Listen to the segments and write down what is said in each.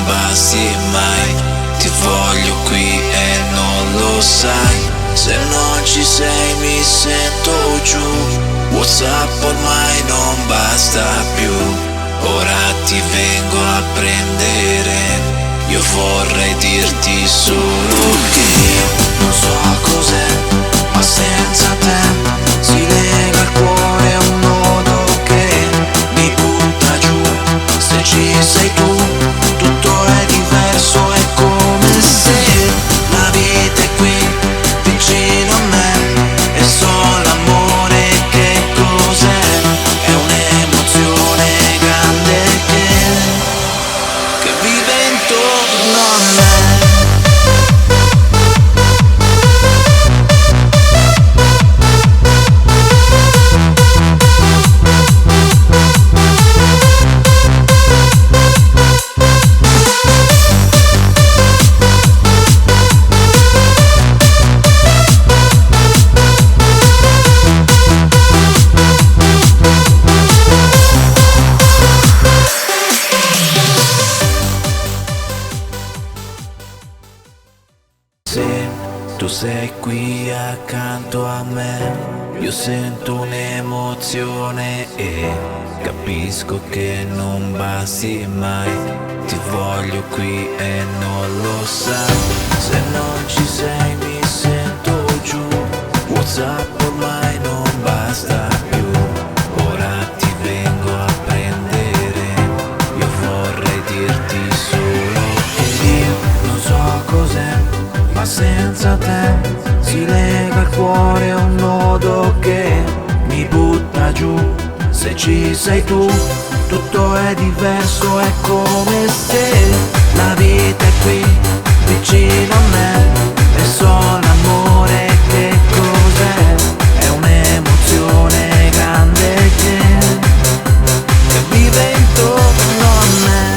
basti mai. Ti voglio qui e non lo sai. Se non ci sei mi sento giù. WhatsApp ormai non basta più. Ora ti vengo a prendere. Io vorrei dirti solo che non so cos'è, ma senza te si lega il cuore un nodo che mi butta giù. Se ci sei tu, tutto è diverso, è come se la vita è qui, vicino a me, e so l'amore che cos'è. È un'emozione grande che vive intorno a me. Se tu sei qui accanto a me, io sento un'emozione e capisco che non basti mai. Ti voglio qui e non lo sai. Se non ci sei mi sento giù. WhatsApp ormai non basta più. Ora ti vengo a prendere. Io vorrei dirti solo che io non so cos'è, ma senza te si lega il cuore un nodo che mi butta giù. Se ci sei tu, tutto è diverso, è come se la vita è qui, vicino a me, e so l'amore che cos'è. È un'emozione grande che vive intorno a me.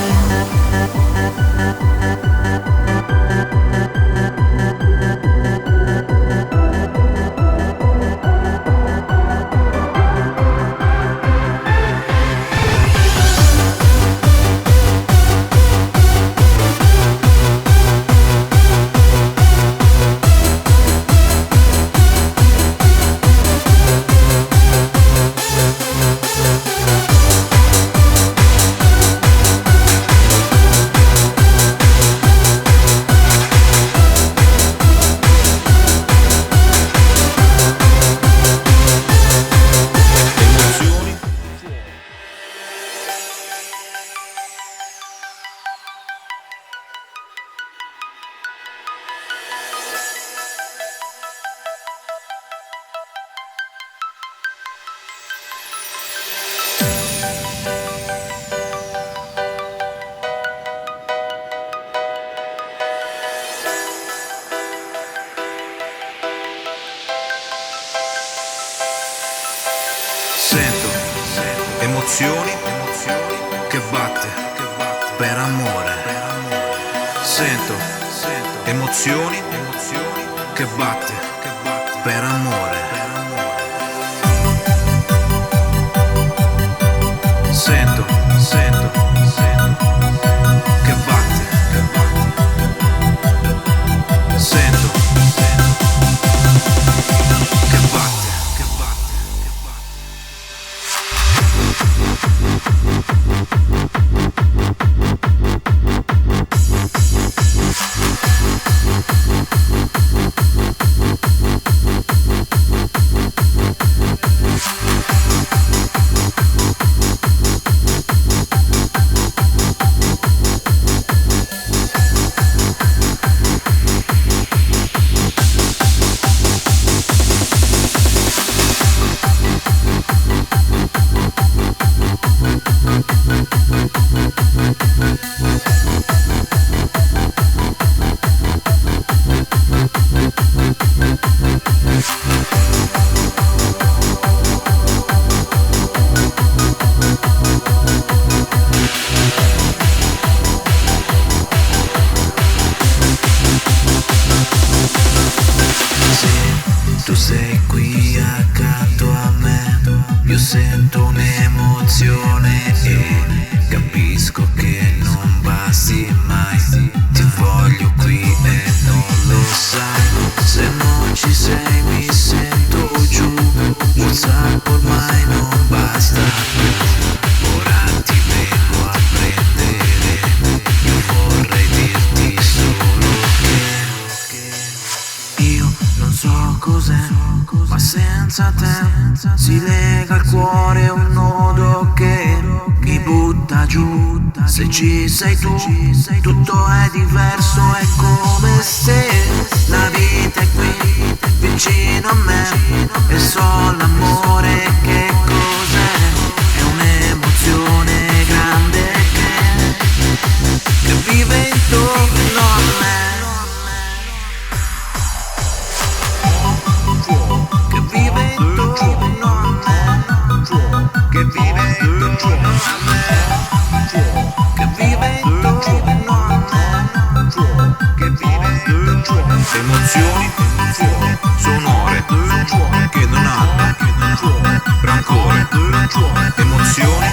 Sento emozioni che batte per amore. Sento emozioni che batte per amore. Sento che batte. Sento che batte. cos'è, ma senza te si lega al cuore un nodo che mi butta giù. Se ci sei tu, tutto è diverso, è come se la vita è qui, vicino a me, e so l'amore che cos'è. È un'emozione grande che vive intorno a me. Che vive intorno a me. Che vive intorno a me. Che vive intorno a me. Che vive intorno a me. Emozioni sonore che non hanno rancore. Emozioni